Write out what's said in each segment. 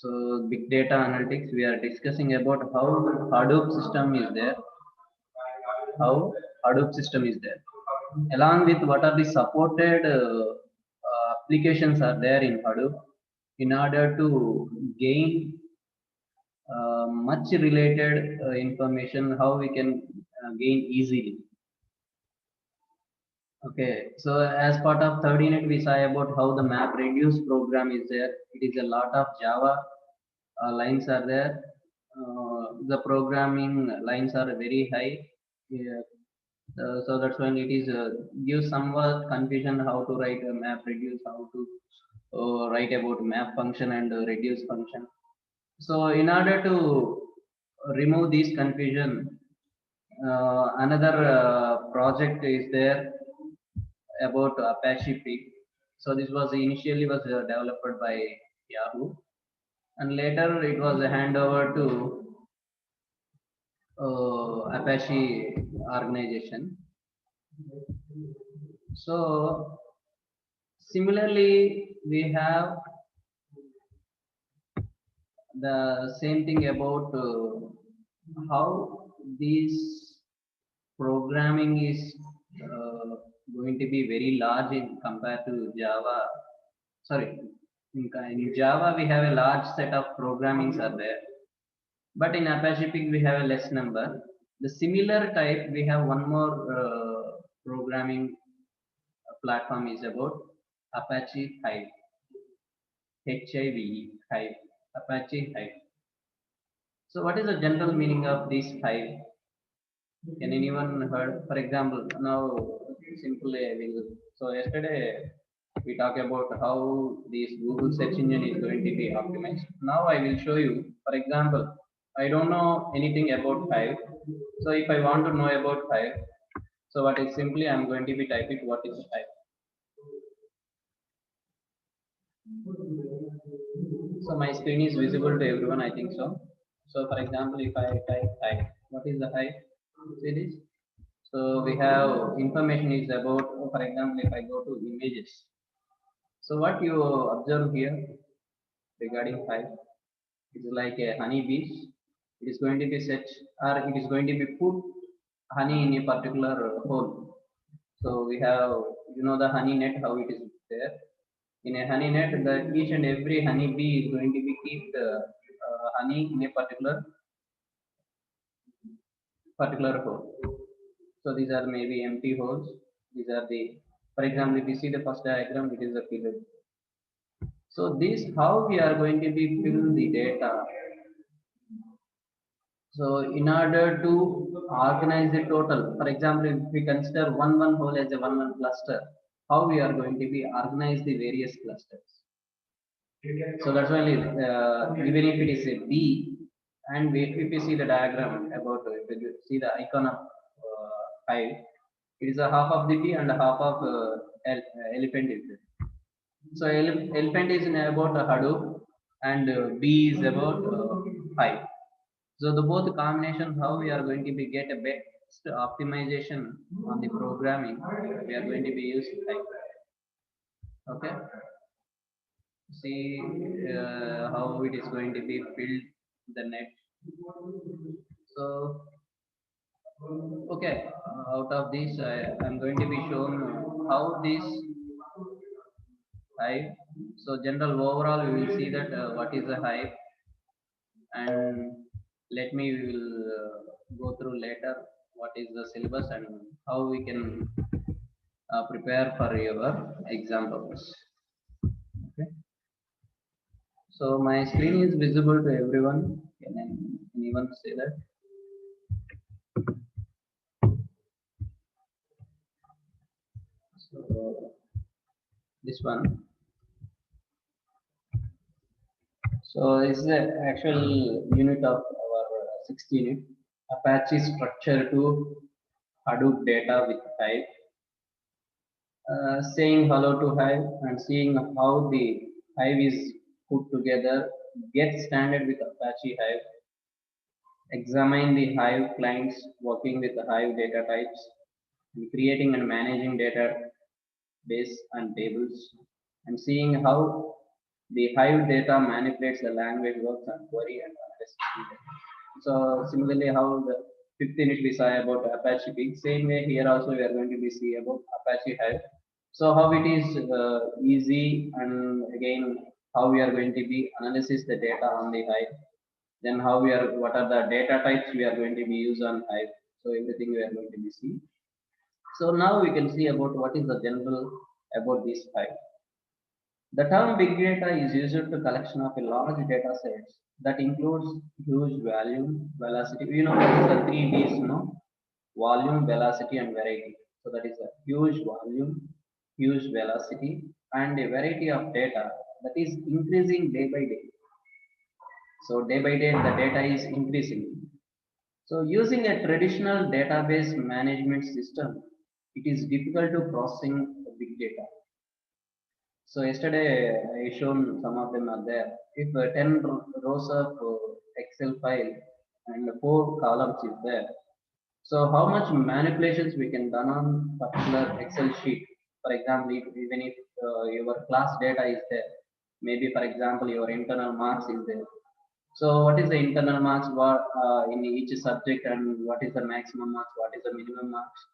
So big data analytics, we are discussing about how Hadoop system is there, how Hadoop system is there, along with what are the supported applications are there in Hadoop in order to gain much related information, how we can gain easily. Okay, so as part of 13th, we saw about how the map reduce program is there. It is a lot of Java lines are there. The programming lines are very high. Yeah. So that's when it is gives somewhat confusion how to write a map reduce, how to write about map function and reduce function. So in order to remove this confusion, another project is there about Apache Pig. So this was initially was developed by Yahoo, and later it was handed over to Apache organization. So similarly, we have the same thing about how this programming is going to be very large in compared to Java. Sorry, in Java we have a large set of programmings are there, but in Apache Pig we have a less number. The similar type we have one more programming platform is about Apache Hive, Hive, Hive, Apache Hive. So what is the general meaning of this Hive? Can anyone heard? For example, now simply I will. So yesterday we talked about how this Google search engine is going to be optimized. Now I will show you. For example, I don't know anything about Hive. So if I want to know about Hive, so what is simply I'm going to be typing what is Hive. So my screen is visible to everyone, I think so. So for example, if I type Hive, what is the Hive? See this? So we have information is about, for example, if I go to images. So what you observe here regarding Hive is like a honey bees. It is going to be set or it is going to be put honey in a particular hole. So we have, the honey net, how it is there. In a honey net, each and every honey bee is going to be keep the honey in a particular hole. So these are maybe empty holes. These are the, for example, if you see the first diagram, it is a filled. So this how we are going to be fill the data. So in order to organize the total, for example, if we consider one hole as a one cluster, how we are going to be organize the various clusters. So that's why even if it is a B, and if you see the diagram about if you see the icon of Hive, it is a half of the bee and a half of elephant is there. So elephant is about a Hadoop and bee is about Hive. So the both combination how we are going to be get a best optimization on the programming, we are going to be using Hive. Okay. See how it is going to be filled the net. So okay, out of this I'm going to be shown how this Hive. So general overall we will see that what is a Hive, and let me we will go through later what is the syllabus and how we can prepare for your examples. Okay. So my screen is visible to everyone. Can anyone say that? So this one. So this is the actual unit of our 6th unit. Apache structure to Hadoop data with Hive. Saying hello to Hive and seeing how the Hive is put together. Get standard with Apache Hive. Examine the Hive clients working with the Hive data types. And creating and managing database and tables. And seeing how The Hive data manipulates the language works and query and analysis. So similarly, how the 15 we saw about Apache Pig, same way here also we are going to be see about Apache Hive. So how it is easy, and again how we are going to be analysis the data on the Hive. Then how we are, what are the data types we are going to be use on Hive. So everything we are going to be see. So now we can see about what is the general about this Hive. The term big data is used to collection of a large data sets that includes huge volume, velocity. You know what is the three V's, you know? Volume, velocity, and variety. So that is a huge volume, huge velocity, and a variety of data that is increasing day by day. So day by day the data is increasing. So using a traditional database management system, it is difficult to processing big data. So yesterday I shown some of them are there. If 10 rows of Excel file and 4 columns is there, so how much manipulations we can done on particular Excel sheet? For example, even if your class data is there, maybe for example your internal marks is there. So what is the internal marks? What in each subject, and what is the maximum marks? What is the minimum marks?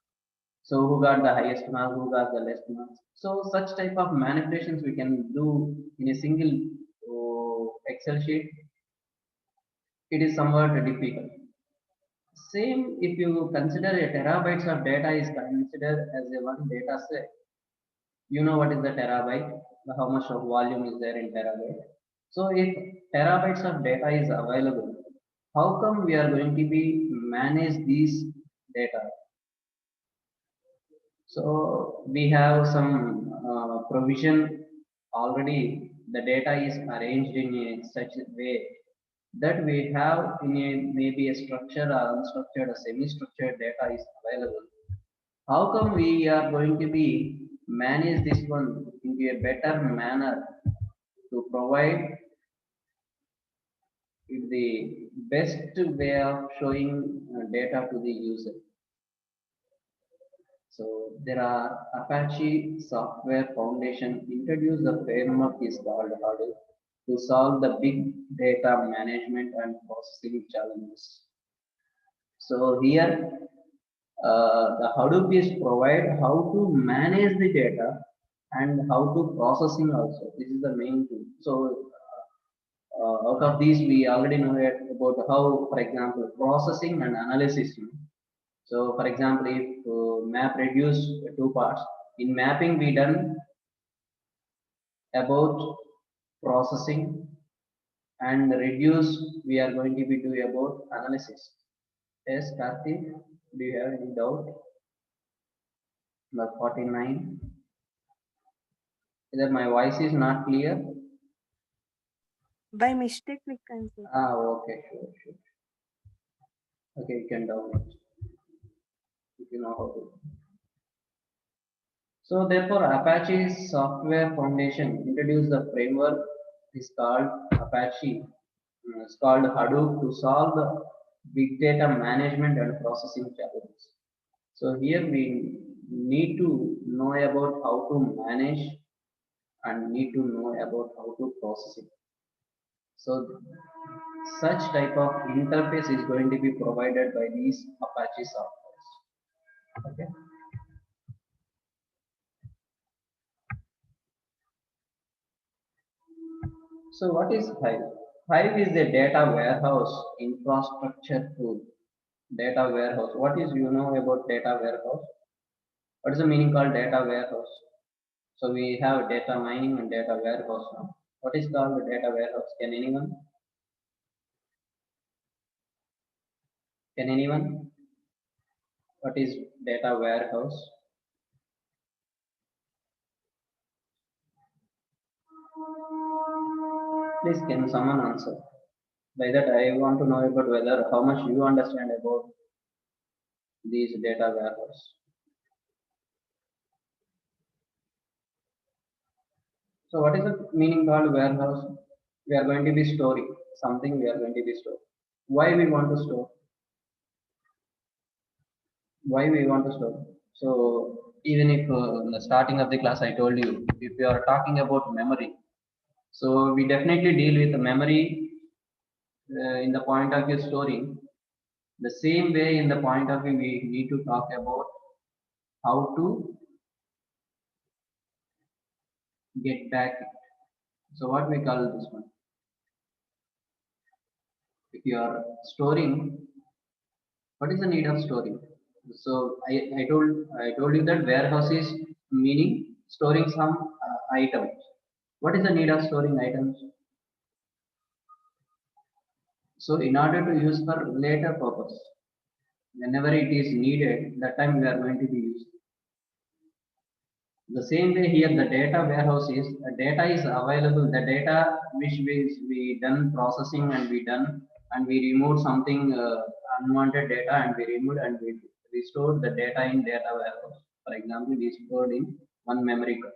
So who got the highest mark? Who got the less marks? So such type of manipulations we can do in a single Excel sheet. It is somewhat difficult. Same if you consider a terabytes of data is considered as a one data set. You know what is the terabyte? How much of volume is there in terabyte? So if terabytes of data is available, how come we are going to be manage these data? So we have some provision already. The data is arranged in a such a way that we have in a maybe a structured or unstructured or semi-structured data is available. How come we are going to be manage this one into a better manner to provide the best way of showing data to the user? So there are Apache Software Foundation introduced the framework is called Hadoop to solve the big data management and processing challenges. So here the Hadoop is provide how to manage the data and how to processing also. This is the main thing. So out of these we already know about how, for example, processing and analysis. So for example, if map reduce two parts, in mapping we done about processing, and reduce we are going to be doing about analysis. Yes, Karthik, do you have any doubt? Number 49. Either my voice is not clear. By mistake, we can say. Okay, sure. Okay, you can download if you know how to. So therefore, Apache Software Foundation introduced the framework is called Apache. It's called Hadoop to solve the big data management and processing challenges. So here we need to know about how to manage and need to know about how to process it. So such type of interface is going to be provided by these Apache softwares. Okay. So what is Hive? Hive is a data warehouse infrastructure tool. Data warehouse. What is you know about data warehouse? What is the meaning called data warehouse? So we have data mining and data warehouse now. What is called data warehouse? Can anyone? Can anyone? What is data warehouse? Please, can someone answer? By that, I want to know about whether how much you understand about these data warehouse. So, what is the meaning called warehouse? We are going to be storing something. We are going to be storing. Why we want to store? Why we want to store? So, even if in the starting of the class I told you, if you are talking about memory, So we definitely deal with the memory in the point of view storing. The same way in the point of view we need to talk about how to get back it. So what we call this one? If you are storing, what is the need of storing? So I told you that warehouse is meaning storing some items. What is the need of storing items? So in order to use for later purpose, whenever it is needed, that time we are going to be used. The same way here, the data warehouse is data is available. The data which we done processing and we done and we removed something unwanted data and we removed and we stored the data in data warehouse. For example, we stored in one memory card.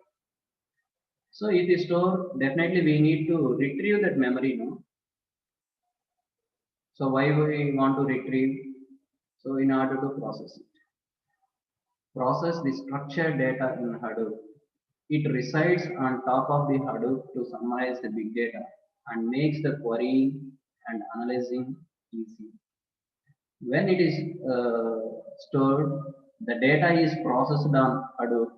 So if we store, definitely we need to retrieve that memory, no? So why we want to retrieve? So in order to process it. Process the structured data in Hadoop. It resides on top of the Hadoop to summarize the big data and makes the querying and analyzing easy. When it is stored, the data is processed on Hadoop.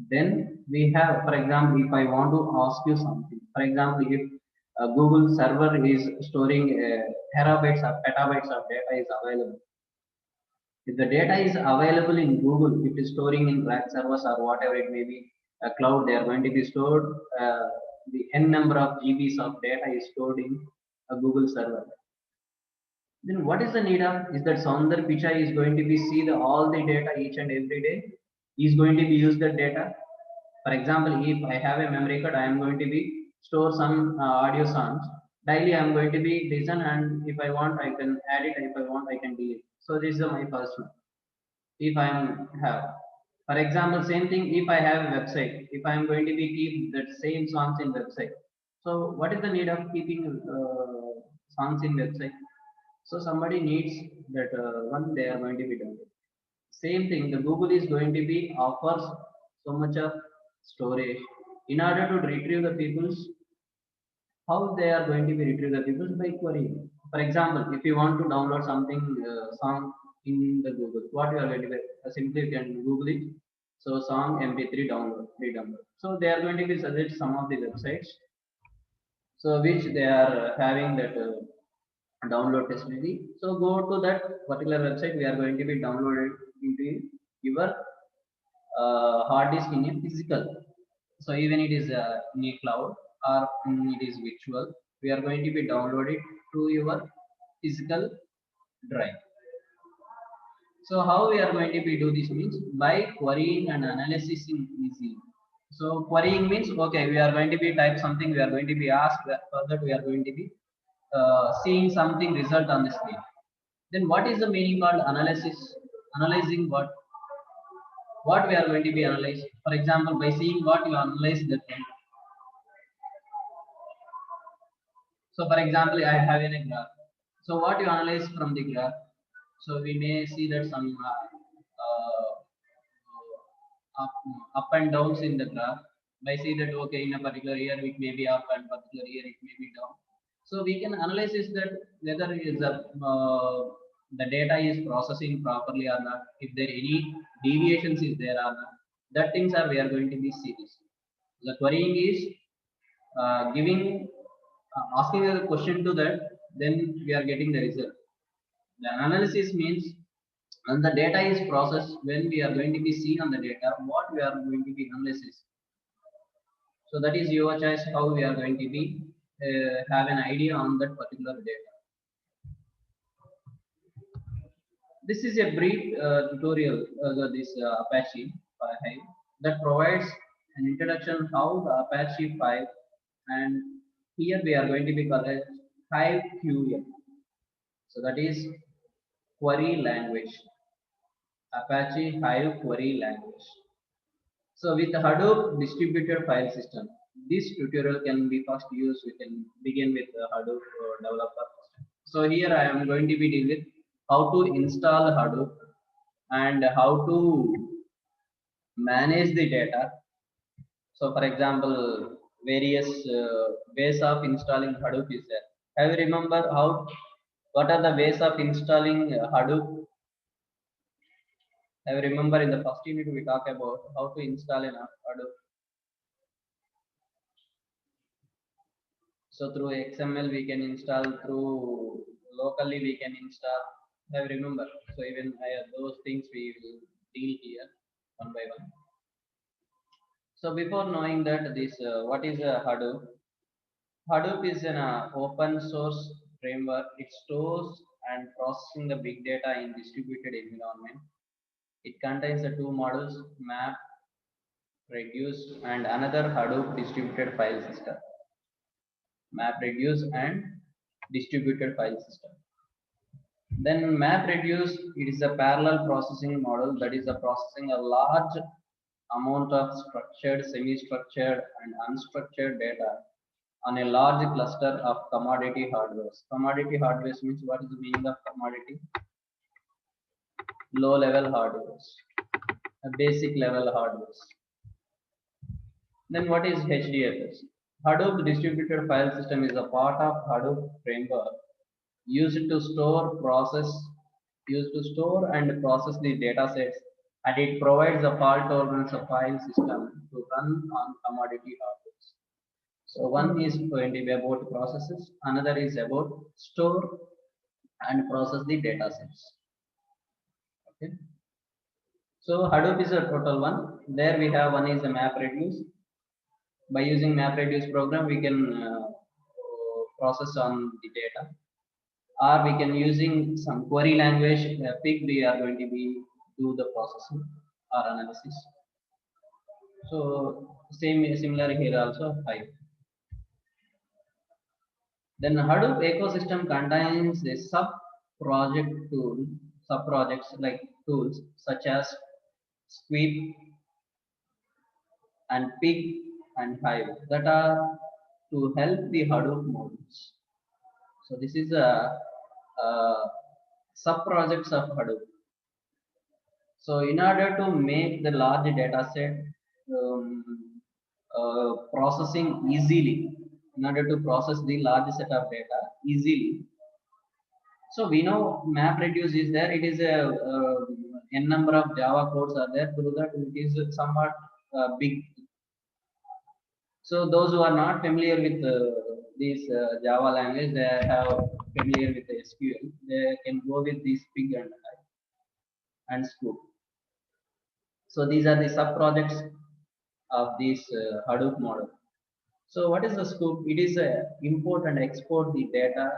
Then we have, for example, if I want to ask you something, for example, if a Google server is storing terabytes or petabytes of data is available. If the data is available in Google, if it is storing in rack servers or whatever it may be, a cloud, they are going to be stored. The n number of GBs of data is stored in a Google server. Then what is the need of? Is that Sundar Pichai is going to be see all the data each and every day? Is going to be use that data. For example, if I have a memory card, I am going to be store some audio songs. Daily, I am going to be listen, and if I want, I can add it. If I want, I can delete. So this is my first one. If I am have, for example, same thing. If I have a website, if I am going to be keep that same songs in website. So what is the need of keeping songs in website? So somebody needs that one they are going to be done. Same thing, the Google is going to be offers so much of storage in order to retrieve the people's how they are going to be retrieve the people's by querying. For example, if you want to download something song in the Google, what you are going to be simply you can Google it. So song MP3 download, free download. So they are going to be suggest some of the websites. So which they are having that download facility. So go to that particular website. We are going to be downloaded into your hard disk in a physical. So even it is in a cloud or it is virtual, we are going to be downloaded to your physical drive. So how we are going to be do this means by querying and analysis in easy. So querying means okay, we are going to be type something, we are going to be asked for that we are going to be seeing something result on the screen. Then what is the meaning called analysis? Analyzing what we are going to be analyzed. For example, by seeing what you analyze the thing. So for example, I have in a graph. So what you analyze from the graph? So we may see that some up and downs in the graph. By see that okay, in a particular year it may be up and particular year it may be down. So we can analyze is that whether is the data is processing properly or not. If there any deviations is there or not. That things are we are going to be serious. The querying is giving asking a question to that, then we are getting the result. The analysis means when the data is processed, when we are going to be seen on the data, what we are going to be analysis. So that is your choice how we are going to be have an idea on that particular data. This is a brief tutorial this Apache Hive that provides an introduction how the Apache 5 and here we are going to be called Hive QL. So that is query language. Apache Hive query language. So with Hadoop distributed file system, this tutorial can be first used. We can begin with Hadoop developer. So here I am going to be dealing with how to install Hadoop and how to manage the data. So for example, various ways of installing Hadoop is there. Have you remember how? What are the ways of installing Hadoop? Have you remember in the first unit we talk about how to install an Hadoop? So through XML we can install, through locally we can install. I remember. So even those things we will deal here one by one. So before knowing that this, what is a Hadoop? Hadoop is an open source framework. It stores and processing the big data in distributed environment. It contains the two models, map, reduce, and another Hadoop distributed file system. Map, reduce, and distributed file system. Then MapReduce, it is a parallel processing model that is processing a large amount of structured, semi-structured, and unstructured data on a large cluster of commodity hardware. Commodity hardware means what is the meaning of commodity? Low level hardware, a basic level hardware. Then what is HDFS? Hadoop distributed file system is a part of Hadoop framework used to store and process the data sets, and it provides a fault tolerance of file system to run on commodity hardware. So one is going to be about processes, another is about store and process the data sets. Okay. So Hadoop is a total one. There we have one is a MapReduce. By using MapReduce program, we can process on the data, or we can using some query language pick, we are going to be do the processing or analysis. So similar here also Hive. Then Hadoop ecosystem contains a sub projects like tools such as Squeep and Pig and Hive that are to help the Hadoop models. So this is a sub projects of Hadoop. So in order to make the large data set processing easily, in order to process the large set of data easily, so we know MapReduce is there. It is a n number of Java codes are there. Through that, it is somewhat big. So those who are not familiar with this Java language, they have familiar with the SQL. They can go with this Pig and Scoop. So these are the sub projects of this Hadoop model. So what is the Scoop? It is import and export the data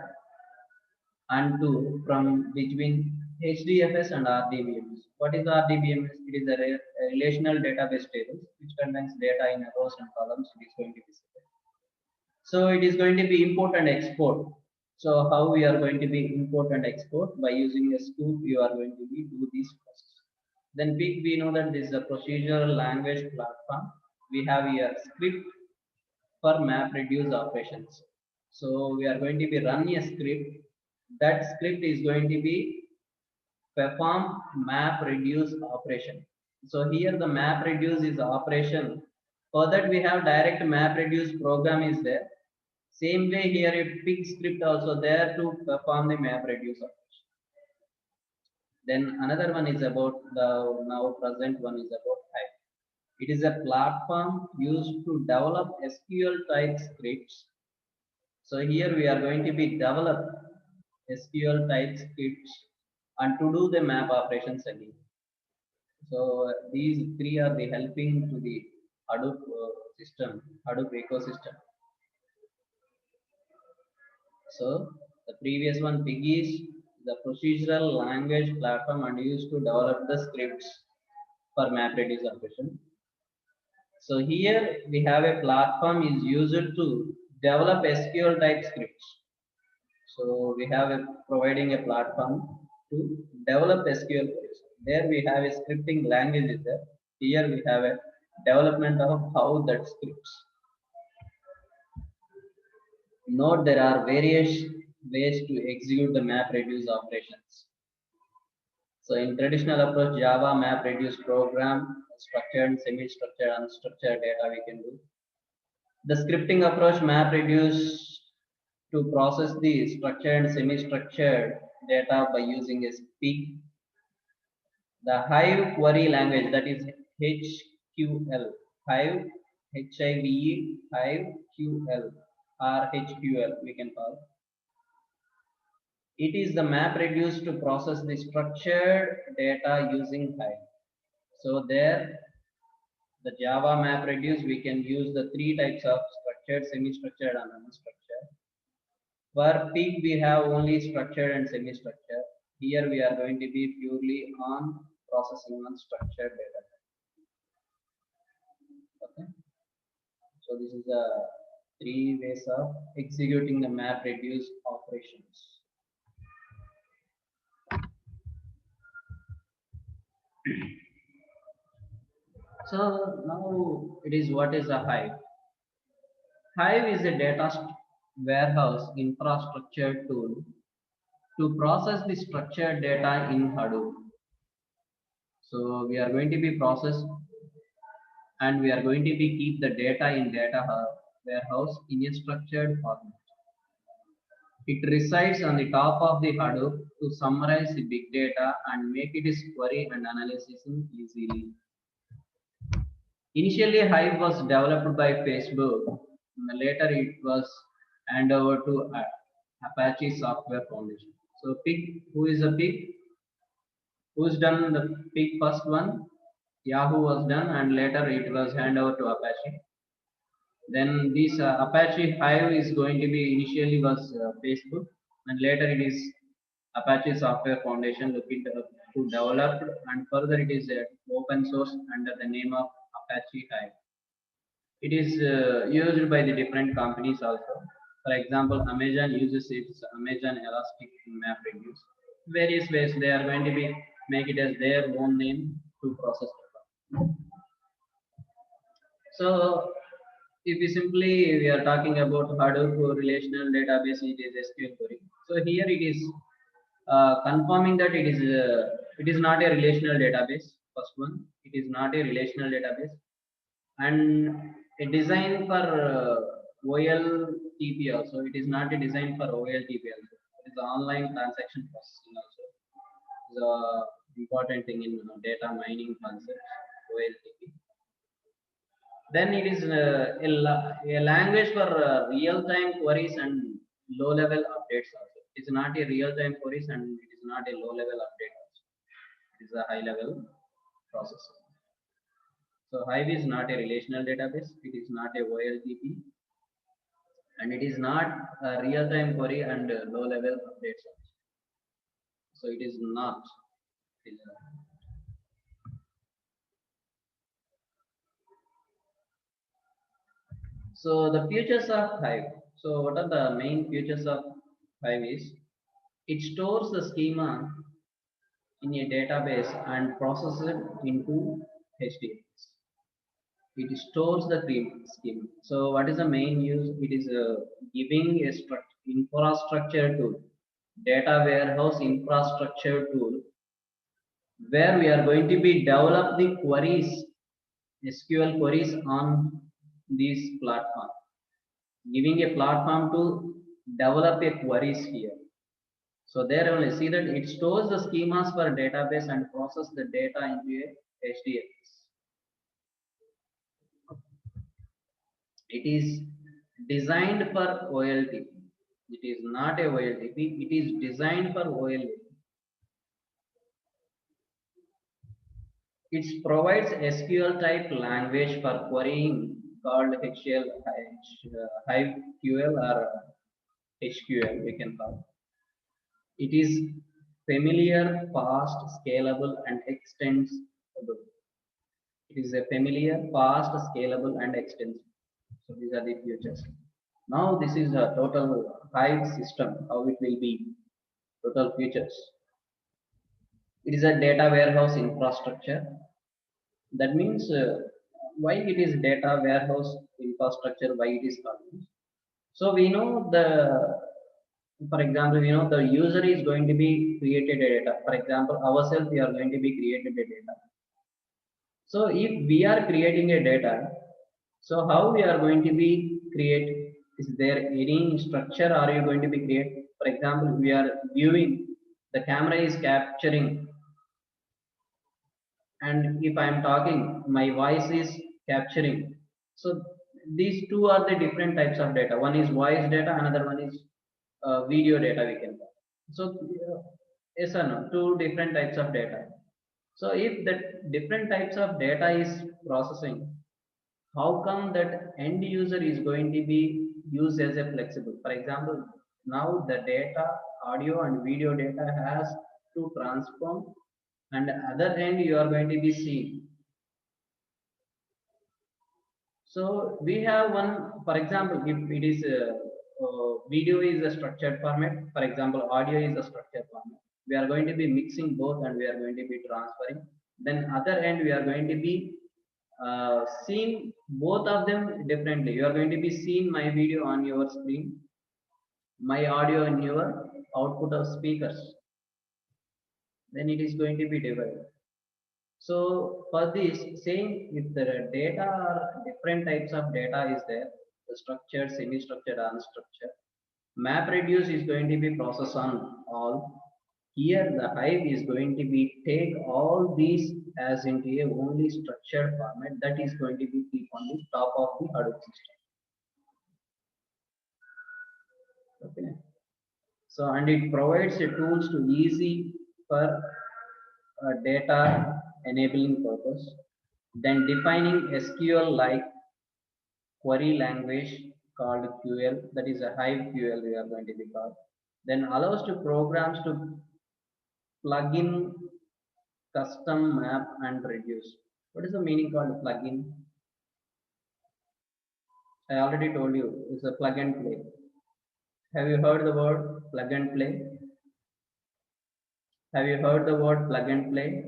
and to from between HDFS and RDBMS. What is RDBMS? It is a relational database table which contains data in rows and columns. It is going to be set. So it is going to be import and export. So how we are going to be import and export? By using a Scoop, you are going to be do this process. Then Pig, we know that this is a procedural language platform. We have here script for MapReduce operations. So we are going to be running a script. That script is going to be perform MapReduce operation. So here the MapReduce is operation. For that we have direct MapReduce program is there. Same way here a Pig script also there to perform the MapReduce operation. Then another one is about the now present one is about Hive. It is a platform used to develop SQL type scripts. So here we are going to be develop SQL type scripts and to do the map operations again. So these three are the helping to the Hadoop system, Hadoop ecosystem. So the previous one, Pig, is the procedural language platform and used to develop the scripts for MapReduce operation. So here we have a platform is used to develop SQL type scripts. So we have providing a platform to develop SQL queries. There we have a scripting language is there. Here we have a development of how that scripts. Note there are various ways to execute the MapReduce operations. So in traditional approach, Java MapReduce program, structured, semi-structured, unstructured data we can do. The scripting approach map reduce to process the structured and semi-structured data by using a speak. The Hive query language, that is HQL. Hive, Hive, Hive QL or HQL we can call. It is the map reduced to process the structured data using Hive. So there, the Java map reduce, we can use the three types of structured, semi-structured and unstructured. For peak, we have only structured and semi-structured. Here we are going to be purely on processing on structured data. Okay. So this is the three ways of executing the map reduce operations. So now it is what is a Hive? Hive is a data warehouse infrastructure tool to process the structured data in Hadoop. So we are going to be processed and we are going to be keep the data in warehouse in a structured format. It resides on the top of the Hadoop to summarize the big data and make it query and analysis easily. Initially, Hive was developed by Facebook. Later, it was handed over to Apache Software Foundation. So, Pig, who is a Pig? Who's done the Pig first one? Yahoo was done, and later it was handed over to Apache. Then this Apache Hive is going to be initially was Facebook, and later it is Apache Software Foundation looking to develop, and further it is open source under the name of Apache Hive. It is used by the different companies also. For example, Amazon uses its Amazon Elastic MapReduce. Various ways they are going to be make it as their own name to process the file. So if we are talking about Hadoop relational database, it is SQL query. So here it is confirming that it is not a relational database. First one, it is not a relational database, and a design for OLTP also. It is not a design for OLTP also. It is online transaction processing also. The important thing in data mining concepts, OLTP. Then it is a language for real-time queries and low-level updates also. It is not a real-time queries and it is not a low-level update also. It is a high-level processing. So Hive is not a relational database. It is not a OLTP, and it is not a real-time query and low-level updates also. So it is not. So the features of Hive. So what are the main features of Hive is it stores the schema in a database and processes it into HDFS. It stores the schema. So what is the main use? It is giving a infrastructure tool, data warehouse infrastructure tool, where we are going to be develop the queries, SQL queries on this platform, giving a platform to develop a queries here. So there only see that it stores the schemas for database and process the data into a HDFS. It is designed for OLTP. It is not a OLTP. It is designed for OLTP. It provides SQL type language for querying called Hive QL or HQL we can call. It is familiar, fast, scalable, and extensible. It is a familiar, fast, scalable, and extensible. So these are the features. Now this is a total Hive system, how it will be, total features. It is a data warehouse infrastructure. That means why it is data warehouse infrastructure, why it is called. So we know for example, we know the user is going to be created a data. For example, ourselves, we are going to be created a data. So if we are creating a data, So how we are going to be create? Is there any structure are you going to be create? For example, we are viewing, the camera is capturing, and if I am talking, my voice is capturing. So these two are the different types of data. One is voice data, another one is video data we can call. So yes or no, two different types of data. So if that different types of data is processing, how come that end user is going to be used as a flexible? For example, now the data, audio and video data has to transform, and other end you are going to be seeing. So we have one, for example, if it is video is a structured format, for example, audio is a structured format. We are going to be mixing both and we are going to be transferring. Then other end we are going to be seeing both of them differently. You are going to be seeing my video on your screen, my audio in your output of speakers. Then it is going to be divided. So for this, saying if the data are different types of data is there, the structured, semi-structured, unstructured, map reduce is going to be processed on all. Here the Hive is going to be take all these as into a only structured format that is going to be keep on the top of the Hadoop system. Okay. So and it provides a tools to easy for data enabling purpose. Then defining SQL like query language called QL, that is a Hive QL we are going to be called. Then allows to programs to plug in custom map and reduce. What is the meaning called plugin? I already told you it's a plug and play. Have you heard the word plug and play? Have you heard the word plug and play?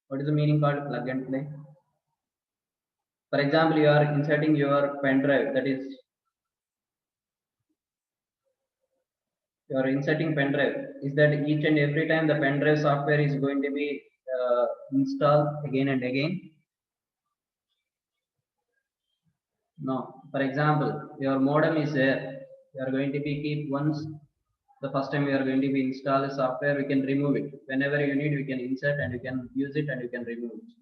What is the meaning called plug and play? For example, you are inserting your pen drive, that is you are inserting pen drive. Is that each and every time the pen drive software is going to be installed again and again? No. For example, your modem is there. You are going to be keep once the first time you are going to be install the software, we can remove it. Whenever you need, we can insert and you can use it and you can remove it.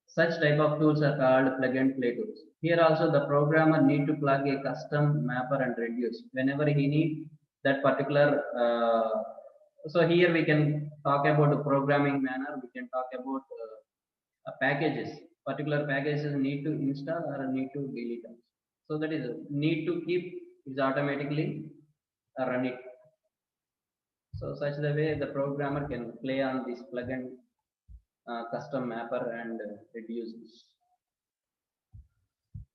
Such type of tools are called plug and play tools. Here also the programmer need to plug a custom mapper and reduce whenever he need that particular. So here we can talk about the programming manner. We can talk about packages. Particular packages need to install or need to delete them. So that is need to keep is automatically run it. So such the way the programmer can play on this plug and custom mapper and reduce this.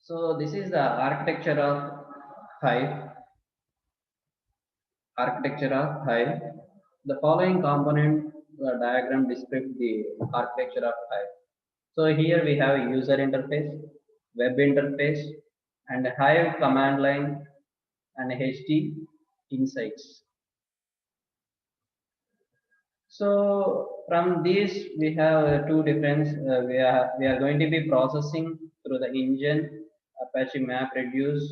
So this is the architecture of Hive. Architecture of Hive. The following component diagram describes the architecture of Hive. So here we have a user interface, web interface, and Hive command line and HD insights. So from these we have two different. We are going to be processing through the engine Apache map reduce,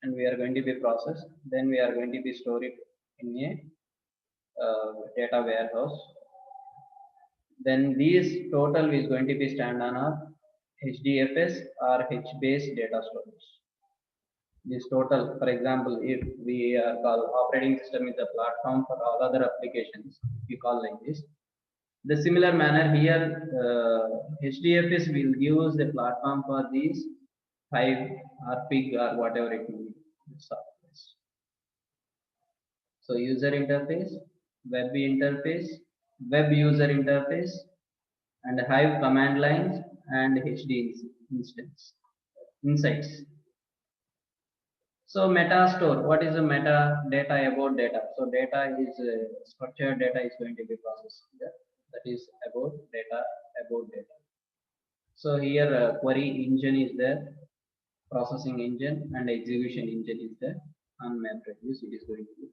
and we are going to be processed. Then we are going to be stored it in a data warehouse. Then these total is going to be stand on a HDFS or H-based data storage. This total, for example, if we call operating system is a platform for all other applications, we call like this. The similar manner here, HDFS will use the platform for these Hive or Pig or whatever it may be. So user interface, web interface, web user interface, and Hive command lines and HD instance insights. So meta store, what is a meta data about data? So data is structured data is going to be processed here. That is about data about data. So here query engine is there, processing engine and execution engine is there. On map reduce it is going to be.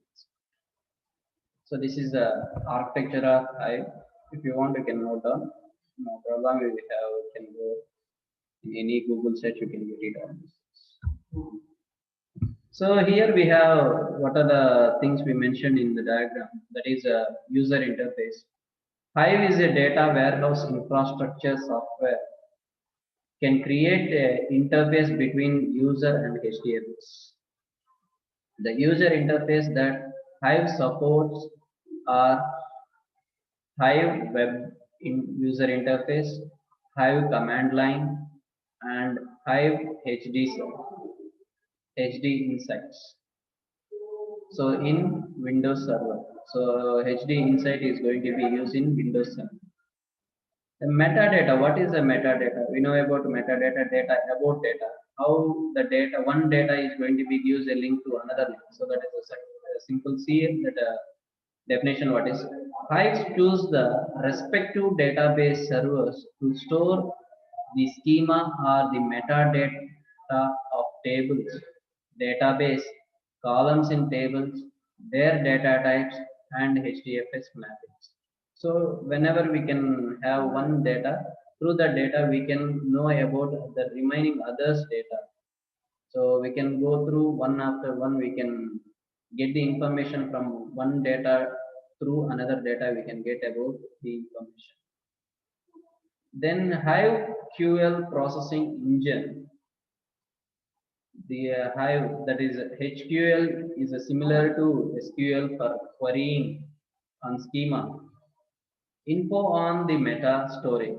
So this is the architecture of Hive. If you want, you can note down. No problem. We can go In any Google search, you can get it on this. So here we have what are the things we mentioned in the diagram. That is a user interface. Hive is a data warehouse infrastructure software. Can create an interface between user and HDFS. The user interface that Hive supports are Hive web user interface, Hive command line, and Hive HD Insights. So in Windows Server. So HD Insight is going to be used in Windows Server. The metadata, what is the metadata? We know about metadata, data about data. How the data, one data is going to be gives a link to another link. So that is a simple C that definition what is. Hives choose the respective database servers to store the schema or the metadata of tables, database, columns in tables, their data types, and HDFS mappings. So whenever we can have one data, through the data we can know about the remaining others data. So we can go through one after one, we can get the information from one data through another data we can get about the information. Then Hive QL processing engine. The Hive, that is HQL, is similar to SQL for querying on schema. Info on the meta storage.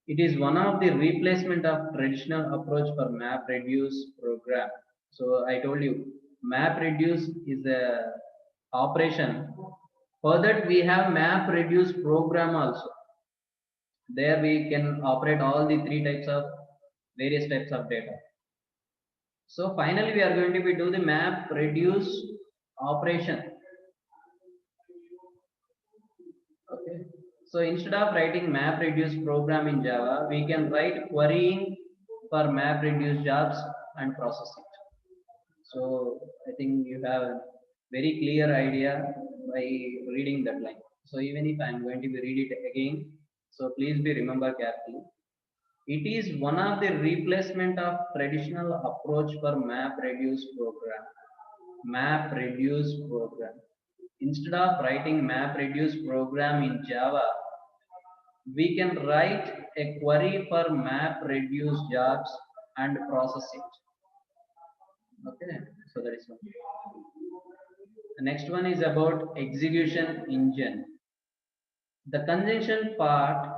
It is one of the replacement of traditional approach for map reduce program. So I told you map reduce is a operation. For that we have map reduce program also. There we can operate all the three types of various types of data. So finally we are going to be do the map reduce operation. Okay. So instead of writing map reduce program in Java, we can write querying for map reduce jobs and process it. So I think you have a very clear idea by reading that line. So even if I am going to be read it again, so please be remember carefully. It is one of the replacement of traditional approach for map reduce program. Map reduce program. Instead of writing map reduce program in Java, we can write a query for map reduce jobs and process it. Okay, so that is one. The next one is about execution engine. The conjunction part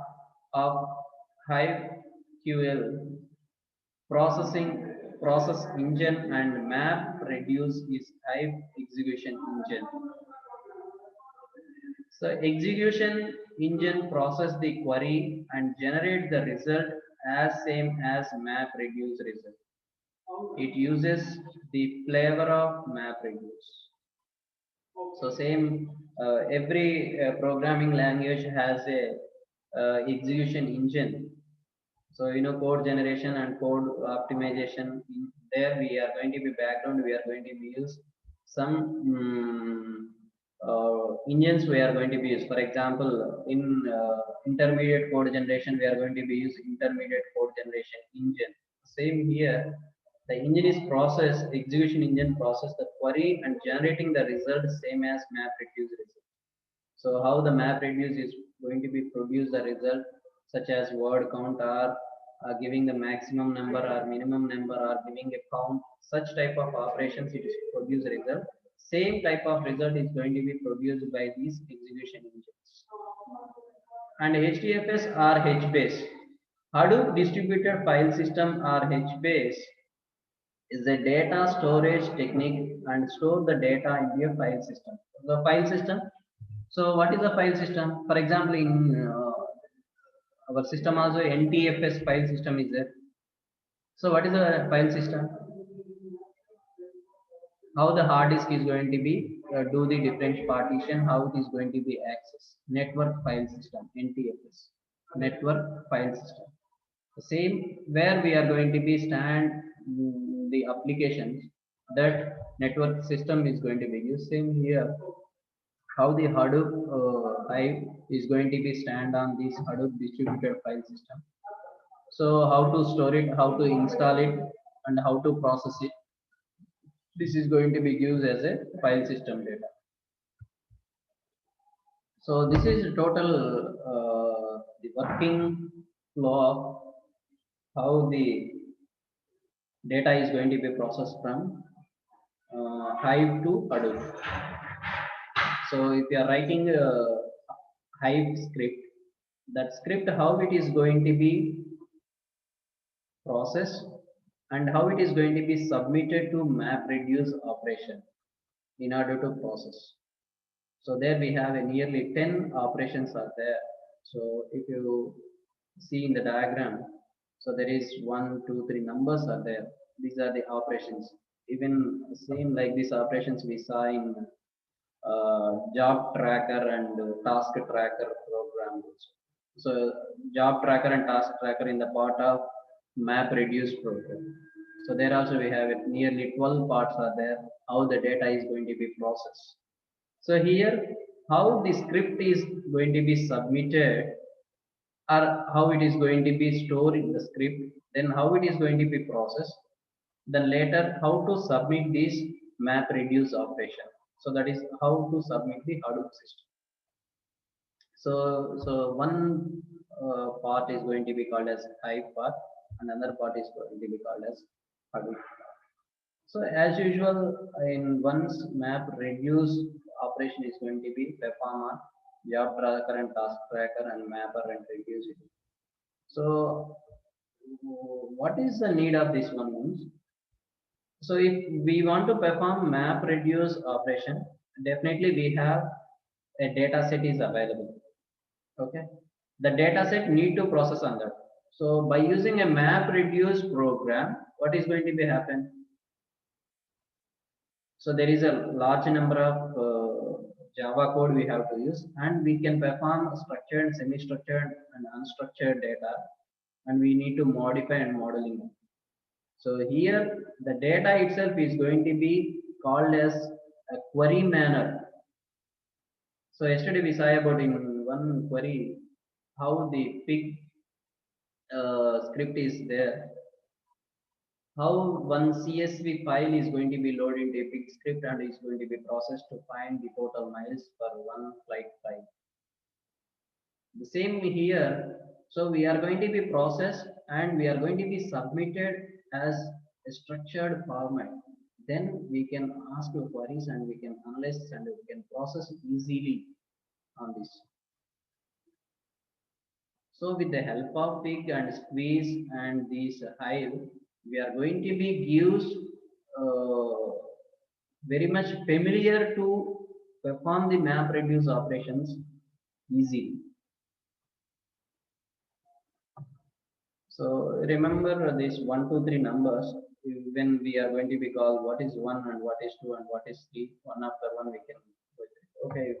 of Hive QL process engine and map reduce is Hive execution engine. So execution engine process the query and generate the result as same as map reduce result. It uses the flavor of map reduce. So same every programming language has a execution engine. So you know code generation and code optimization. There we are going to be background. We are going to be use some engines we are going to be use. For example, in intermediate code generation, we are going to be use intermediate code generation engine. Same here. The engine is process, execution engine process the query and generating the result same as map reduce result. So how the map reduce is going to be produce the result such as word count or giving the maximum number or minimum number or giving a count, such type of operations it is produce result. Same type of result is going to be produced by these execution engines. And HDFS or HBase. Hadoop distributed file system or HBase is a data storage technique and store the data in a file system. The file system. So what is a file system? For example, in our system also NTFS file system is there. So what is a file system? How the hard disk is going to be do the different partition, how it is going to be accessed. Network file system, NTFS. Network file system. The same where we are going to be stand the applications that network system is going to be used. Same here. How the Hadoop Hive is going to be stand on this Hadoop distributed file system. So how to store it, how to install it, and how to process it. This is going to be used as a file system data. So this is total the working flow of how the data is going to be processed from Hive to Hadoop. So if you are writing a Hive script, that script how it is going to be processed and how it is going to be submitted to map reduce operation in order to process. So there we have a nearly 10 operations are there. So if you see in the diagram, so there is 1, 2, 3 numbers are there. These are the operations. Even same like these operations we saw in job tracker and task tracker program. So job tracker and task tracker in the part of map reduce program. So there also we have it, nearly 12 parts are there, how the data is going to be processed. So here, how the script is going to be submitted or how it is going to be stored in the script, then how it is going to be processed, then later how to submit this map reduce operation. So that is how to submit the Hadoop system. So one part is going to be called as Hive part, and another part is going to be called as Hadoop. So as usual, in once map reduce operation is going to be perform on job tracker and task tracker and mapper and reduce it. So what is the need of this one means? So if we want to perform map reduce operation, definitely we have a data set is available. Okay, the data set need to process on that. So by using a map reduce program, what is going to be happen? So there is a large number of Java code we have to use, and we can perform structured, semi-structured, and unstructured data, and we need to modify and modeling. So here the data itself is going to be called as a query manner. So yesterday we saw about in one query how the pig script is there, how one CSV file is going to be loaded into a big script and is going to be processed to find the total miles for one flight time. The same here. So we are going to be processed and we are going to be submitted as a structured format. Then we can ask your queries and we can analyze and we can process easily on this. So with the help of pig and squeeze and this hive, we are going to be used very much familiar to perform the map reduce operations easily. So remember this 1, 2, 3 numbers when we are going to be called what is 1 and what is 2 and what is 3. One after one we can go through. Okay.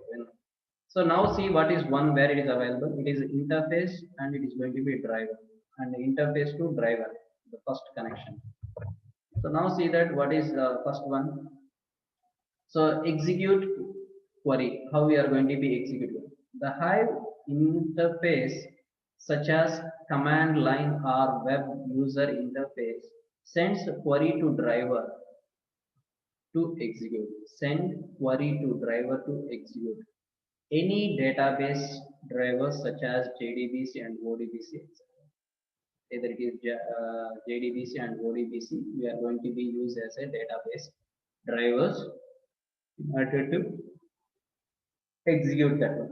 So now see what is 1 where it is available. It is interface and it is going to be driver and interface to driver, the first connection. So now see that what is the first one. So execute query, how we are going to be executing. The Hive interface such as command line or web user interface sends query to driver to execute. Send query to driver to execute. Any database drivers such as JDBC and ODBC, either it is JDBC and ODBC, we are going to be used as a database drivers in order to execute that one.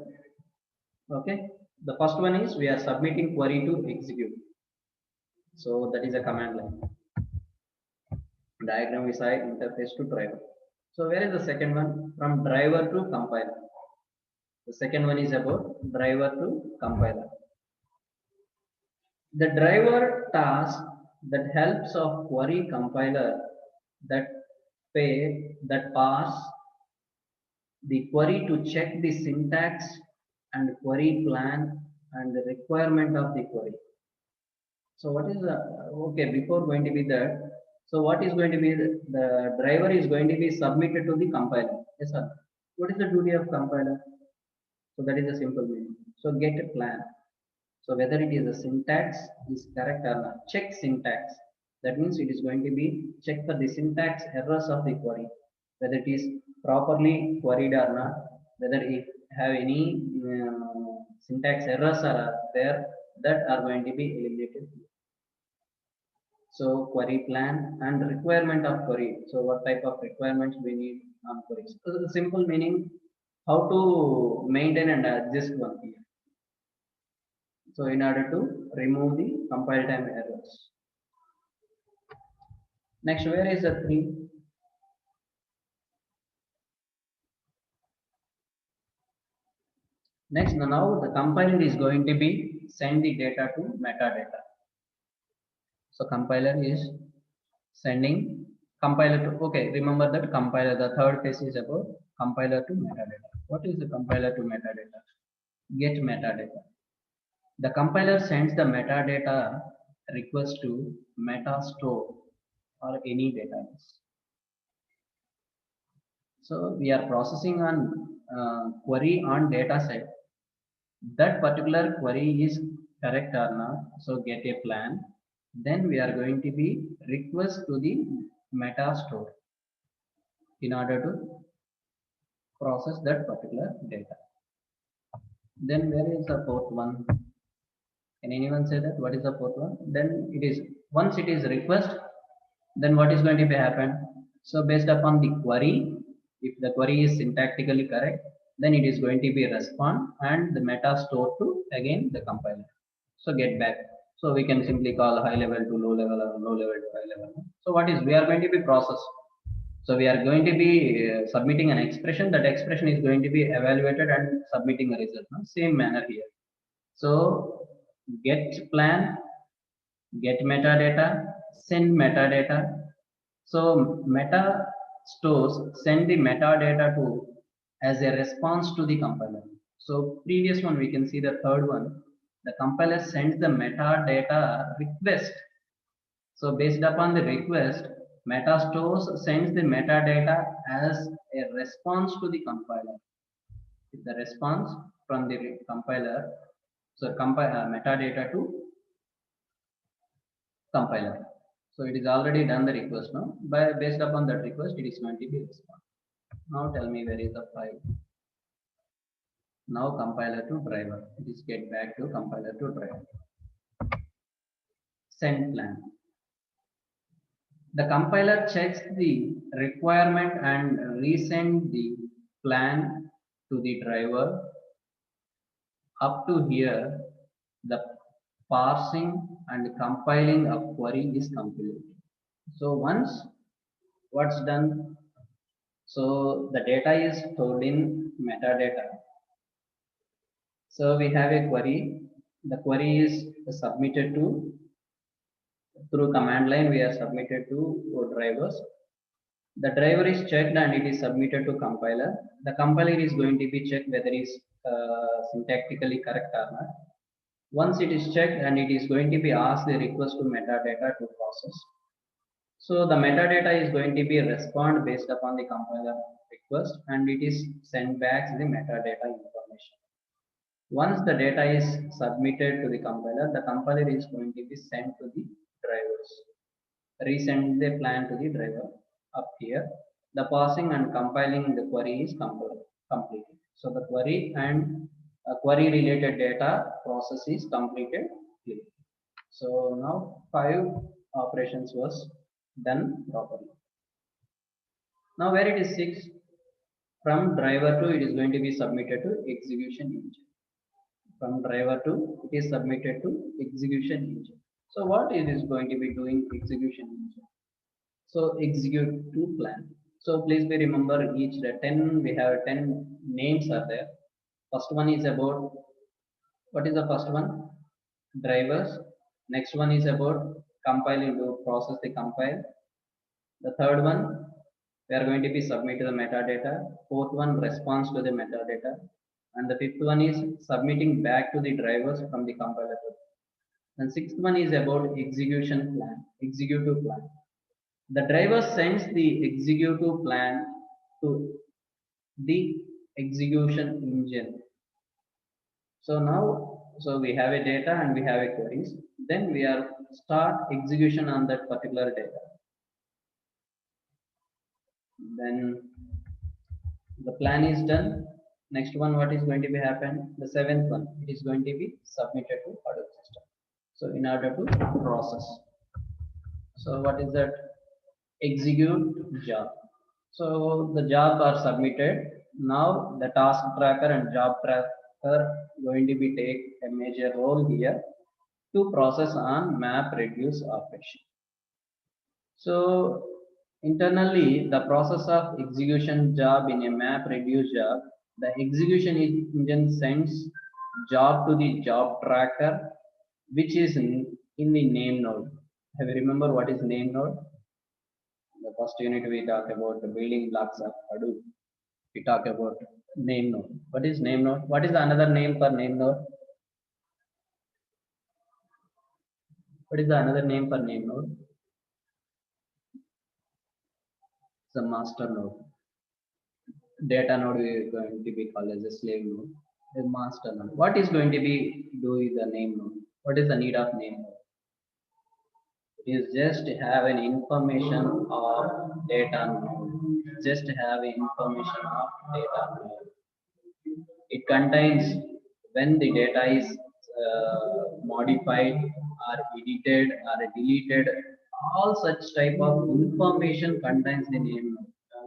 Okay, the first one is we are submitting query to execute. So that is a command line. Diagram is interface to driver. So where is the second one? From driver to compiler. The second one is about driver to compiler. The driver task that helps of query compiler that pass the query to check the syntax and query plan and the requirement of the query. So what is the okay before going to be that? So what is going to be the driver is going to be submitted to the compiler? Yes sir. What is the duty of compiler? So that is a simple meaning. So get a plan. So whether it is a syntax is correct or not. Check syntax. That means it is going to be check for the syntax errors of the query, whether it is properly queried or not, whether it have any syntax errors are there that are going to be eliminated. So query plan and requirement of query. So what type of requirements we need on queries. So the simple meaning how to maintain and adjust one here. So in order to remove the compile time errors. Next, where is the 3? Next, now the compiler is going to be send the data to metadata. So compiler is sending compiler to, okay, remember that compiler, the third phase is about compiler to metadata. What is the compiler to metadata? Get metadata. The compiler sends the metadata request to metastore or any database. So we are processing on query on data set. That particular query is correct or not. So get a plan. Then we are going to be request to the metastore in order to process that particular data. Then where is the port 1? Can anyone say that? What is the port 1? Then it is, once it is request, then what is going to be happen? So based upon the query, if the query is syntactically correct, then it is going to be respond and the meta store to again the compiler. So get back. So we can simply call high level to low level or low level to high level. So what is we are going to be process? So we are going to be submitting an expression. That expression is going to be evaluated and submitting a result. Same manner here. So get plan, get metadata, send metadata. So meta stores send the metadata to as a response to the compiler. So previous one we can see the third one. The compiler sends the metadata request. So based upon the request, metastores sends the metadata as a response to the compiler. The response from the compiler, so metadata to compiler. So it is already done the request now. Based upon that request, it is going to be respond. Now tell me where is the file. Now compiler to driver. It is get back to compiler to driver. Send plan. The compiler checks the requirement and resend the plan to the driver. Up to here, the parsing and compiling of query is completed. So once what's done, so the data is stored in metadata. So we have a query. The query is submitted to through command line. We are submitted to drivers. The driver is checked and it is submitted to compiler. The compiler is going to be checked whether it is syntactically correct or not. Once it is checked and it is going to be asked the request to metadata to process. So the metadata is going to be respond based upon the compiler request and it is sent back the metadata information. Once the data is submitted to the compiler is going to be sent to the drivers. Resend the plan to the driver up here. The parsing and compiling the query is completed. So the query and query related data process is completed here. So now 5 operations was done properly. Now where it is 6, from driver to it is going to be submitted to execution engine. From driver to it is submitted to execution engine. So what it is going to be doing execution engine? So execute to plan. So please be remember each the 10 we have 10 names are there. First one is about, what is the first one? Drivers. Next one is about compiling to process the compile. The third one we are going to be submit to the metadata. Fourth one response to the metadata. And the fifth one is submitting back to the drivers from the compiler. And sixth one is about execution plan, executive plan. The driver sends the executive plan to the execution engine. So now So we have a data and we have a queries. Then we are start execution on that particular data. Then the plan is done. Next one, what is going to be happen? The seventh one, it is going to be submitted to Hadoop system. So in order to process. So what is that? Execute job. So the job are submitted. Now the task tracker and job tracker going to be take a major role here to process on map reduce operation. So internally, the process of execution job in a map reduce job, the execution engine sends job to the job tracker, which is in the name node. Have you remember what is name node? The first unit we talk about the building blocks of Hadoop. We talk about name node. What is name node? What is the another name for name node? What is the another name for name node? It's a master node. Data node is going to be called as a slave node. The master node. What is going to be do with the name node? What is the need of name node? It is just have an information of data node. Just have information of data node. It contains when the data is modified or edited or deleted, all such type of information contains the name.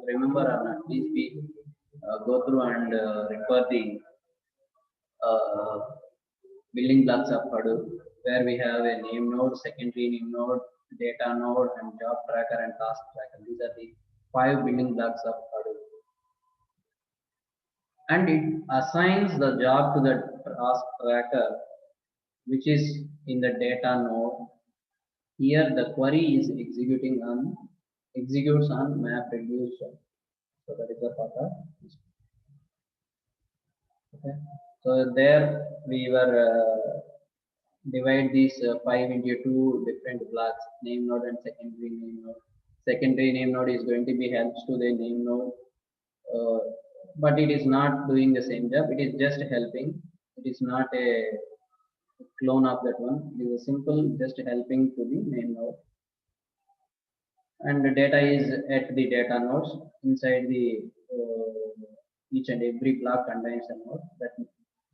Remember or not, please be go through and refer the uh, building blocks of Hadoop, where we have a name node, secondary name node, data node, and job tracker and task tracker. These are the 5 building blocks of Hadoop. And it assigns the job to the task tracker, which is in the data node. Here the query is executes on map reduce job. So that is the part of this. Okay. So there we were divide these 5 into 2 different blocks, name node and secondary name node. Secondary name node is going to be helps to the name node, uh, but it is not doing the same job. It is just helping. It is not a clone of that one. It is a simple just helping to the name node. And the data is at the data nodes inside the each and every block contains a node. That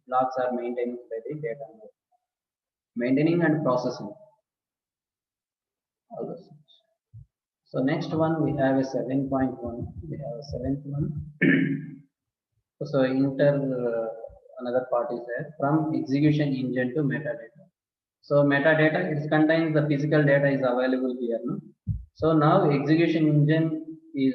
blocks are maintained by the data node. Maintaining and processing all those things. So next one we have a 7.1. We have a 7th one. So another part is there from execution engine to metadata. So metadata it contains the physical data is available here. No? So now execution engine is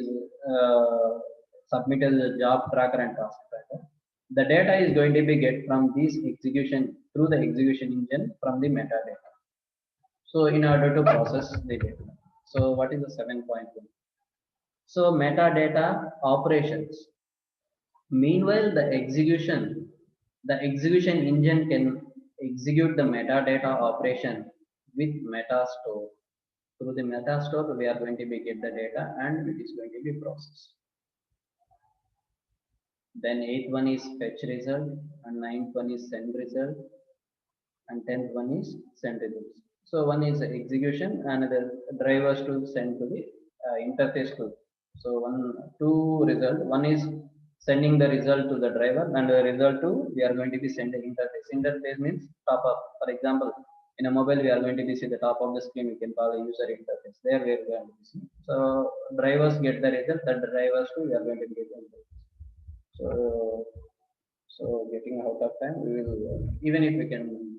submitted the job tracker and task tracker. The data is going to be get from this execution through the execution engine from the metadata. So in order to process the data. So what is the 7.1? So metadata operations. Meanwhile, the execution engine can execute the metadata operation with metastore. Through the metastore, we are going to be get the data and it is going to be processed. Then 8th one is fetch result, and 9th one is send result, and 10th one is send results. So one is execution, and the drivers to send to the interface to. So two result. One is sending the result to the driver, and the result to we are going to be sending interface. Interface means top up. For example, in a mobile we are going to be see the top of the screen. We can call a user interface. There we are going to be see. So drivers get the result. The drivers to we are going to get the interface. So getting out of time, we will even if we can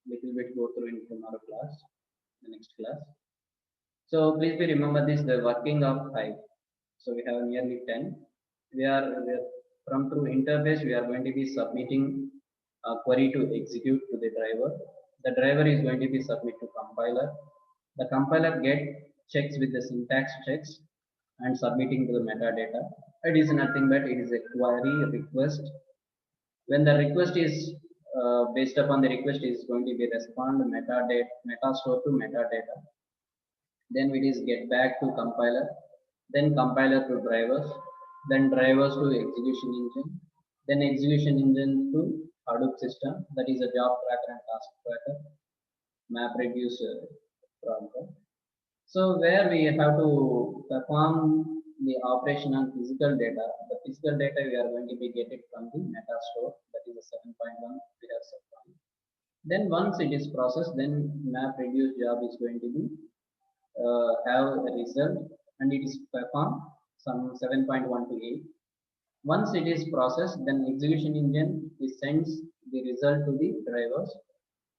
little bit go through in tomorrow class, the next class. So please be remember this the working of Hive. So we have nearly 10. We are from through interface we are going to be submitting a query to execute to the driver. The driver is going to be submit to compiler. The compiler checks with the syntax checks and submitting to the metadata. It is nothing but it is a query request. When the request is based upon the request is going to be respond metastore to metadata. Then it is get back to compiler, then compiler to drivers, then drivers to execution engine, then execution engine to Hadoop system, that is a job tracker and task tracker, map reduce problem. So where we have to perform the operation on physical data, the physical data we are going to be get it from the meta store, that is a 7.1 we have set on. Then once it is processed, then map reduce job is going to be have a result and it is performed some 7.1 to 8. Once it is processed, then execution engine sends the result to the drivers.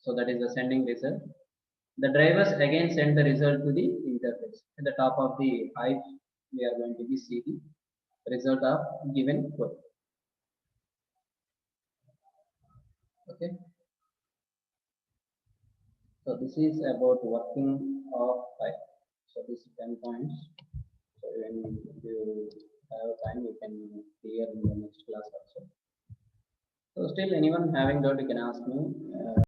So that is the sending result. The drivers again send the result to the interface. At the top of the Hive, we are going to be see the result of given code. Okay. So this is about working of Hive. So this is 10 points. So when you have time, you can clear in the next class also. So still anyone having doubt, you can ask me.